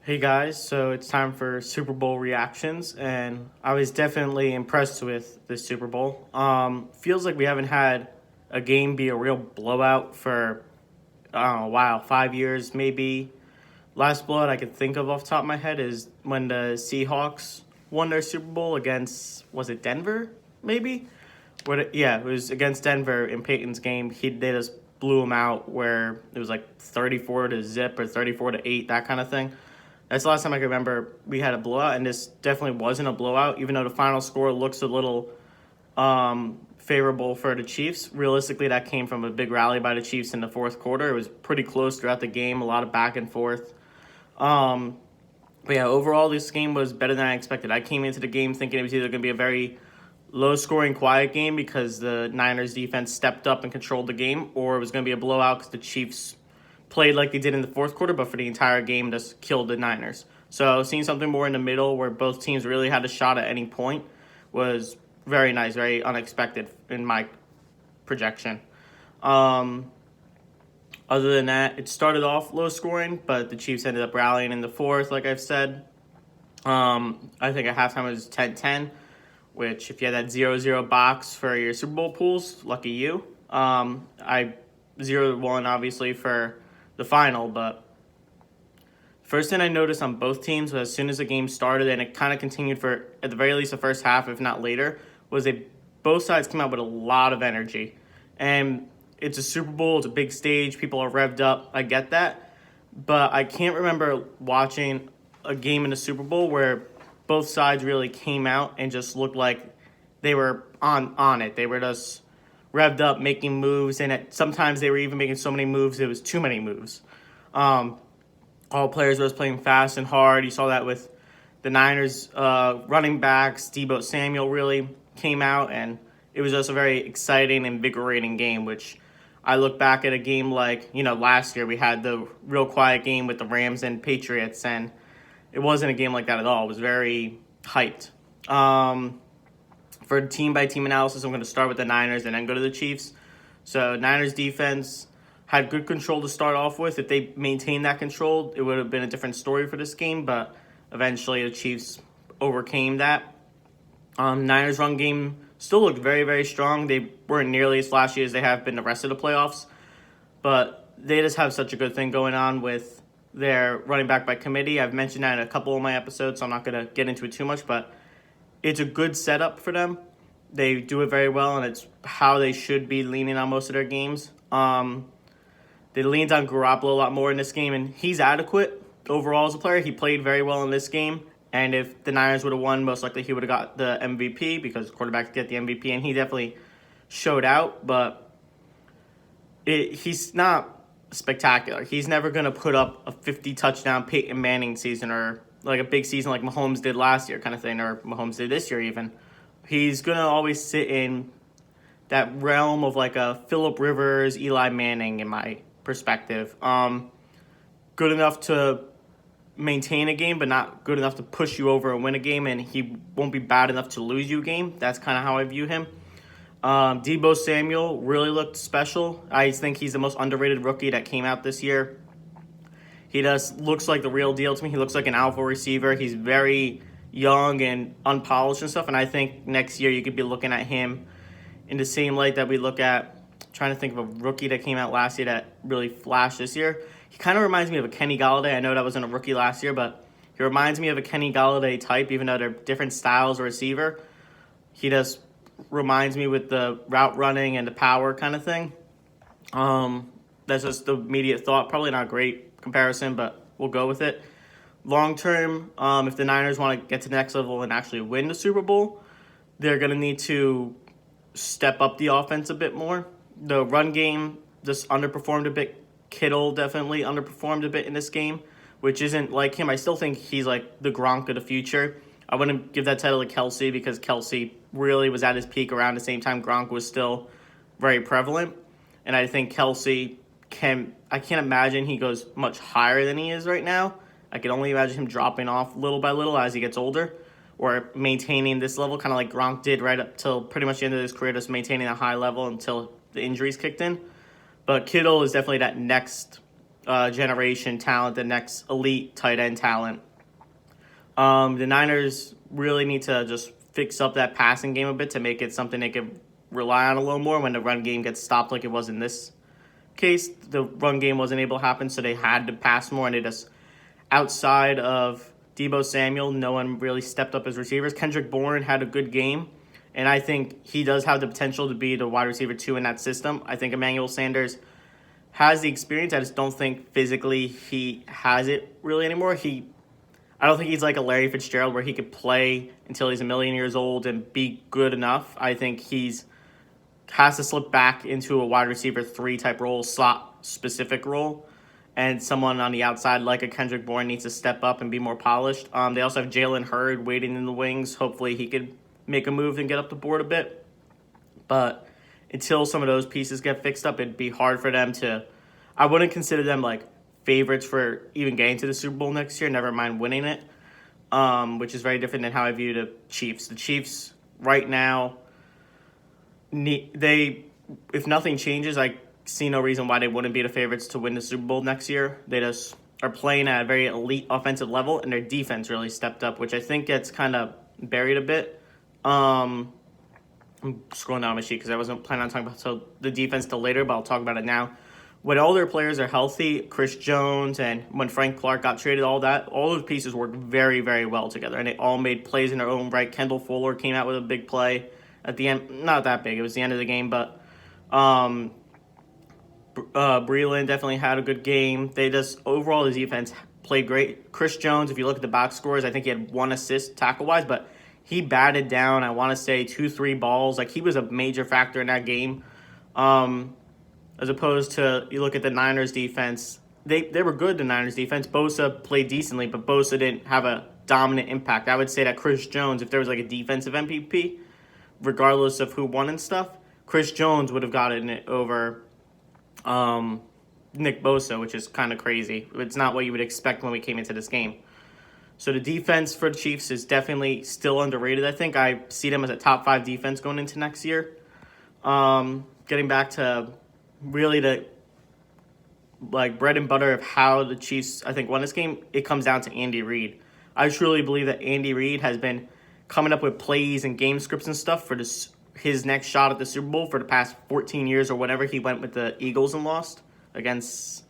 Hey guys, so it's time for Super Bowl reactions, and I was definitely impressed with the Super Bowl. Feels like we haven't had a game be a real blowout for I don't know, a while, 5 years maybe. Last blowout I could think of off the top of my head is when the Seahawks won their Super Bowl against, was it Denver? Maybe. Yeah, it was against Denver in Peyton's game. They just blew him out where it was like 34 to zip or 34-8, that kind of thing. That's the last time I can remember we had a blowout, and this definitely wasn't a blowout, even though the final score looks a little favorable for the Chiefs. Realistically, that came from a big rally by the Chiefs in the fourth quarter. It was pretty close throughout the game, a lot of back and forth. Um, but yeah, overall, this game was better than I expected. I came into the game thinking it was either going to be a very low-scoring, quiet game because the Niners defense stepped up and controlled the game, or it was going to be a blowout because the Chiefs played like they did in the fourth quarter, but for the entire game just killed the Niners. So seeing something more in the middle where both teams really had a shot at any point was very nice, very unexpected in my projection. Um, Other than that, it started off low scoring, but the Chiefs ended up rallying in the fourth, like I've said. I think at halftime it was 10-10, which if you had that 0-0 box for your Super Bowl pools, lucky you. I 0-1 obviously for the final, but first thing I noticed on both teams was as soon as the game started, and it kind of continued for at the very least the first half, if not later, was they both sides came out with a lot of energy. And it's a Super Bowl, it's a big stage, people are revved up. I get that. But I can't remember watching a game in the Super Bowl where both sides really came out and just looked like they were on it. They were just revved up, making moves, and sometimes they were even making so many moves it was too many moves. Um, all players were playing fast and hard. You saw that with the Niners running backs. Deebo Samuel really came out, and it was just a very exciting, invigorating game, which I look back at a game like, last year we had the real quiet game with the Rams and Patriots, and it wasn't a game like that at all. It was very hyped. For team-by-team analysis, I'm going to start with the Niners and then go to the Chiefs. So Niners defense had good control to start off with. If they maintained that control, it would have been a different story for this game, but eventually the Chiefs overcame that. Niners run game still looked very, very strong. They weren't nearly as flashy as they have been the rest of the playoffs, but they just have such a good thing going on with their running back by committee. I've mentioned that in a couple of my episodes, so I'm not going to get into it too much, but it's a good setup for them. They do it very well, and it's how they should be leaning on most of their games. They leaned on Garoppolo a lot more in this game, and he's adequate overall as a player. He played very well in this game, and if the Niners would have won, most likely he would have got the MVP because quarterbacks get the MVP, and he definitely showed out, but he's not spectacular. He's never going to put up a 50-touchdown Peyton Manning season or like a big season like Mahomes did last year kind of thing, or Mahomes did this year even. He's going to always sit in that realm of like a Phillip Rivers, Eli Manning in my perspective. Good enough to maintain a game, but not good enough to push you over and win a game, and he won't be bad enough to lose you a game. That's kind of how I view him. Deebo Samuel really looked special. I think he's the most underrated rookie that came out this year. He just looks like the real deal to me. He looks like an alpha receiver. He's very young and unpolished and stuff, and I think next year you could be looking at him in the same light that we look at, trying to think of a rookie that came out last year that really flashed this year. He kind of reminds me of a Kenny Golladay. I know that wasn't a rookie last year, but he reminds me of a Kenny Golladay type, even though they're different styles of receiver. He just reminds me with the route running and the power kind of thing. That's just the immediate thought. Probably not a great comparison, but we'll go with it. Long term, if the Niners want to get to the next level and actually win the Super Bowl, they're going to need to step up the offense a bit more. The run game just underperformed a bit. Kittle definitely underperformed a bit in this game, which isn't like him. I still think he's like the Gronk of the future. I wouldn't give that title to Kelsey because Kelsey really was at his peak around the same time Gronk was still very prevalent. And I think Kelsey I can't imagine he goes much higher than he is right now. I can only imagine him dropping off little by little as he gets older or maintaining this level, kind of like Gronk did right up till pretty much the end of his career, just maintaining a high level until the injuries kicked in. But Kittle is definitely that next generation talent, the next elite tight end talent. The Niners really need to just fix up that passing game a bit to make it something they can rely on a little more when the run game gets stopped like it was in this case. The run game wasn't able to happen, so they had to pass more, and they just, outside of Deebo Samuel, no one really stepped up as receivers. Kendrick Bourne had a good game, and I think he does have the potential to be the wide receiver 2 in that system. I think Emmanuel Sanders has the experience. I just don't think physically he has it really anymore. I don't think he's like a Larry Fitzgerald where he could play until he's a million years old and be good enough. I think has to slip back into a wide receiver 3 type role, slot specific role, and someone on the outside like a Kendrick Bourne needs to step up and be more polished. They also have Jalen Hurd waiting in the wings. Hopefully he could make a move and get up the board a bit. But until some of those pieces get fixed up, it'd be hard for them to. I wouldn't consider them like favorites for even getting to the Super Bowl next year, never mind winning it, which is very different than how I view the Chiefs. The Chiefs right now, if nothing changes, I see no reason why they wouldn't be the favorites to win the Super Bowl next year. They just are playing at a very elite offensive level, and their defense really stepped up, which I think gets kind of buried a bit. I'm scrolling down my sheet because I wasn't planning on talking about the defense till later, but I'll talk about it now. When all their players are healthy, Chris Jones and when Frank Clark got traded, all those pieces worked very, very well together, and they all made plays in their own right. Kendall Fuller came out with a big play at the end. Not that big. It was the end of the game, but Breeland definitely had a good game. Overall, the defense played great. Chris Jones, if you look at the box scores, I think he had 1 assist tackle-wise, but he batted down, I want to say, 2-3 balls. Like, he was a major factor in that game. As opposed to, you look at the Niners defense, they were good, the Niners defense. Bosa played decently, but Bosa didn't have a dominant impact. I would say that Chris Jones, if there was like a defensive MVP, regardless of who won and stuff, Chris Jones would have gotten it over Nick Bosa, which is kind of crazy. It's not what you would expect when we came into this game. So the defense for the Chiefs is definitely still underrated, I think. I see them as a top 5 defense going into next year. Getting back to really the bread and butter of how the Chiefs, I think, won this game, it comes down to Andy Reid. I truly believe that Andy Reid has been coming up with plays and game scripts and stuff for his next shot at the Super Bowl for the past 14 years or whatever. He went with the Eagles and lost against,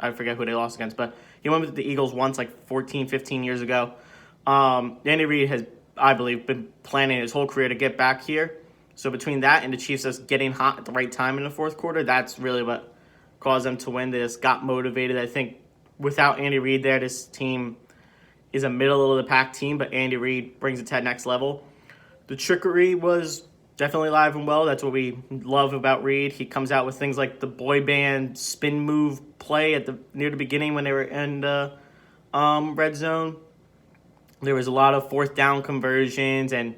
I forget who they lost against, but he went with the Eagles once, like 14, 15 years ago. Andy Reid has, I believe, been planning his whole career to get back here. So between that and the Chiefs just getting hot at the right time in the fourth quarter, that's really what caused them to win. They just got motivated. I think without Andy Reid there, this team is a middle-of-the-pack team, but Andy Reid brings it to that next level. The trickery was definitely live and well. That's what we love about Reid. He comes out with things like the boy band spin move play near the beginning when they were in the red zone. There was a lot of fourth down conversions and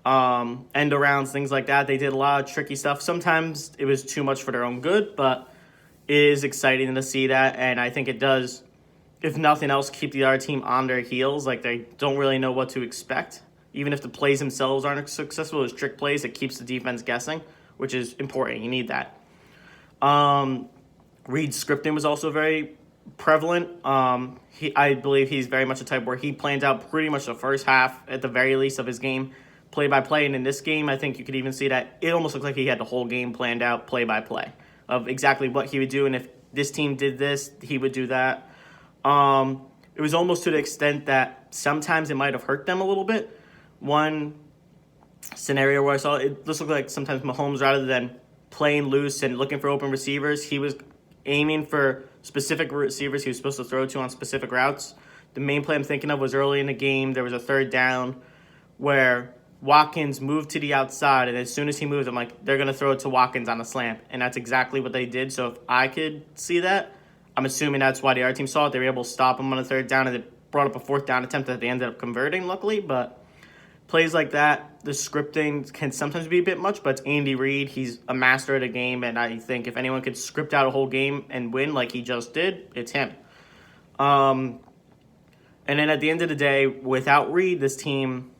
end arounds, things like that. They did a lot of tricky stuff. Sometimes it was too much for their own good, but it is exciting to see that, and I think it does, if nothing else, keep the other team on their heels. Like, they don't really know what to expect. Even if the plays themselves aren't successful as trick plays, it keeps the defense guessing, which is important. You need that. Reid's scripting was also very prevalent. I believe he's very much a type where he plans out pretty much the first half, at the very least, of his game play-by-play. And in this game, I think you could even see that it almost looked like he had the whole game planned out play-by-play of exactly what he would do. And if this team did this, he would do that. It was almost to the extent that sometimes it might have hurt them a little bit. One scenario where I saw it, this looked like sometimes Mahomes, rather than playing loose and looking for open receivers, he was aiming for specific receivers he was supposed to throw to on specific routes. The main play I'm thinking of was early in the game. There was a third down where Watkins moved to the outside, and as soon as he moved, I'm like, they're going to throw it to Watkins on a slant. And that's exactly what they did. So if I could see that, I'm assuming that's why the other team saw it. They were able to stop him on the third down, and it brought up a fourth down attempt that they ended up converting, luckily. But plays like that, the scripting can sometimes be a bit much, but it's Andy Reid. He's a master of the game, and I think if anyone could script out a whole game and win like he just did, it's him. And then at the end of the day, without Reid, this team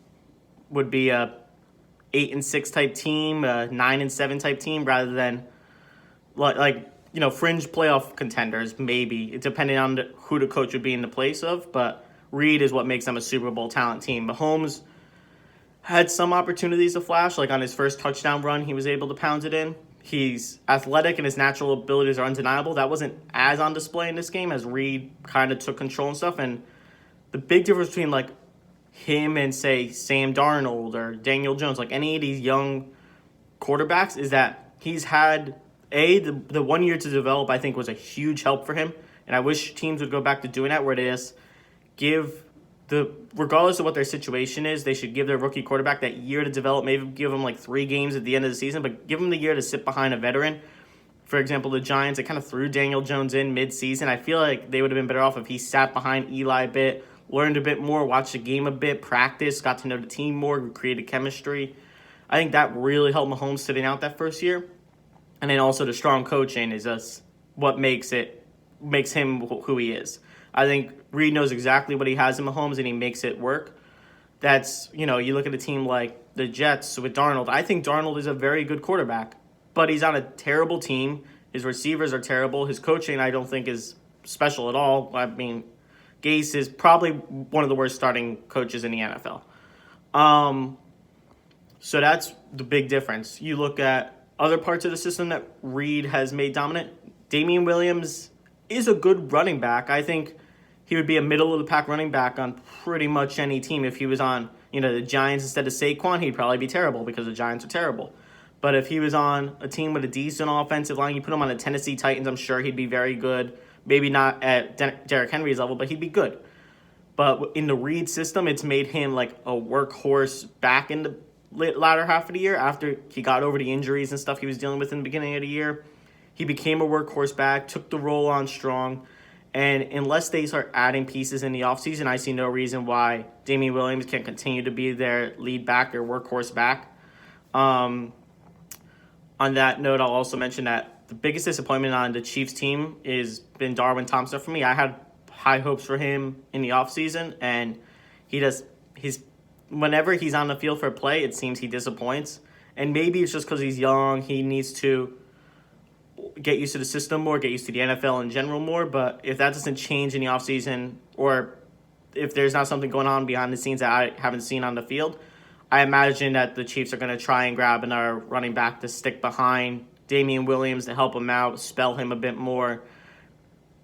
would be a 8-6 type team, a 9-7 type team, rather than like fringe playoff contenders, maybe, depending on who the coach would be in the place of. But Reid is what makes them a Super Bowl talent team. Mahomes had some opportunities to flash, like on his first touchdown run, he was able to pound it in. He's athletic and his natural abilities are undeniable. That wasn't as on display in this game as Reid kind of took control and stuff. And the big difference between like him and say Sam Darnold or Daniel Jones, like any of these young quarterbacks, is that he's had the 1 year to develop. I think was a huge help for him, and I wish teams would go back to doing that, where they just give regardless of what their situation is, they should give their rookie quarterback that year to develop. Maybe give him like 3 games at the end of the season, but give him the year to sit behind a veteran. For example, the Giants, they kind of threw Daniel Jones in mid-season. I feel like they would have been better off if he sat behind Eli a bit, learned a bit more, watched the game a bit, practiced, got to know the team more, created chemistry. I think that really helped Mahomes sitting out that first year. And then also the strong coaching is just what makes him who he is. I think Reid knows exactly what he has in Mahomes, and he makes it work. That's, you look at a team like the Jets with Darnold. I think Darnold is a very good quarterback, but he's on a terrible team. His receivers are terrible. His coaching, I don't think, is special at all. I mean, Gase is probably one of the worst starting coaches in the NFL. So that's the big difference. You look at other parts of the system that Reid has made dominant. Damian Williams is a good running back. I think he would be a middle-of-the-pack running back on pretty much any team. If he was on, the Giants instead of Saquon, he'd probably be terrible because the Giants are terrible. But if he was on a team with a decent offensive line, you put him on the Tennessee Titans, I'm sure he'd be very good. Maybe not at Derrick Henry's level, but he'd be good. But in the Reid system, it's made him like a workhorse back in the latter half of the year after he got over the injuries and stuff he was dealing with in the beginning of the year. He became a workhorse back, took the role on strong. And unless they start adding pieces in the offseason, I see no reason why Damian Williams can't continue to be their lead back or workhorse back. On that note, I'll also mention that the biggest disappointment on the Chiefs team has been Darwin Thompson for me. I had high hopes for him in the offseason, and whenever he's on the field for play, it seems he disappoints. And maybe it's just because he's young. He needs to get used to the system more, get used to the NFL in general more. But if that doesn't change in the offseason, or if there's not something going on behind the scenes that I haven't seen on the field, I imagine that the Chiefs are going to try and grab another running back to stick behind Damian Williams to help him out, spell him a bit more,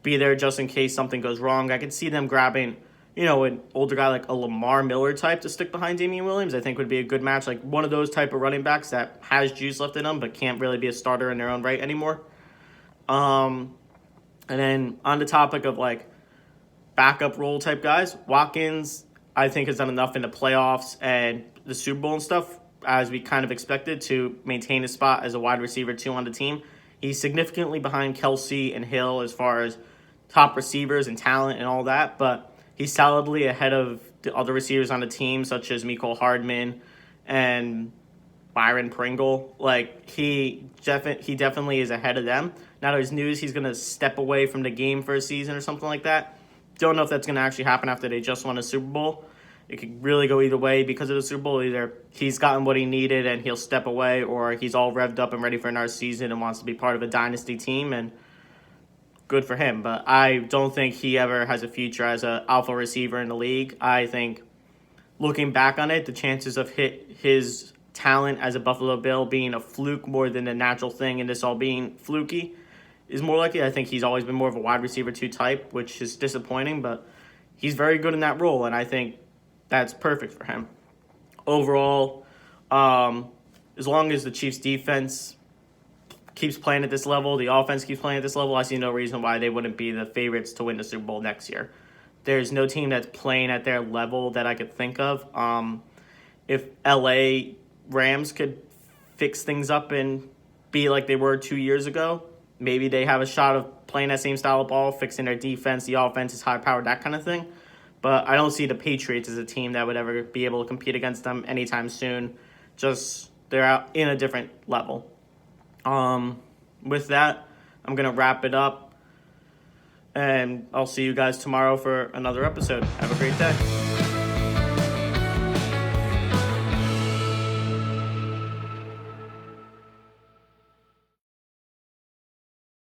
be there just in case something goes wrong. I could see them grabbing, an older guy like a Lamar Miller type to stick behind Damian Williams. I think would be a good match, like one of those type of running backs that has juice left in them but can't really be a starter in their own right anymore. And then on the topic of like backup role type guys, Watkins, I think, has done enough in the playoffs and the Super Bowl and stuff, as we kind of expected, to maintain his spot as a wide receiver 2 on the team. He's significantly behind Kelsey and Hill as far as top receivers and talent and all that, but he's solidly ahead of the other receivers on the team, such as Mecole Hardman and Byron Pringle. Like, he definitely is ahead of them. Now there's news he's going to step away from the game for a season or something like that. Don't know if that's going to actually happen after they just won a Super Bowl. It could really go either way because of the Super Bowl. Either he's gotten what he needed and he'll step away, or he's all revved up and ready for another season and wants to be part of a dynasty team, and good for him. But I don't think he ever has a future as an alpha receiver in the league. I think, looking back on it, the chances of his talent as a Buffalo Bill being a fluke more than a natural thing and this all being fluky is more likely. I think he's always been more of a wide receiver 2 type, which is disappointing, but he's very good in that role, and I think that's perfect for him. Overall, as long as the Chiefs' defense keeps playing at this level, the offense keeps playing at this level, I see no reason why they wouldn't be the favorites to win the Super Bowl next year. There's no team that's playing at their level that I could think of. If LA Rams could fix things up and be like they were 2 years ago, maybe they have a shot of playing that same style of ball, fixing their defense, the offense is high-powered, that kind of thing. But I don't see the Patriots as a team that would ever be able to compete against them anytime soon. Just, they're out in a different level. With that, I'm going to wrap it up. And I'll see you guys tomorrow for another episode. Have a great day.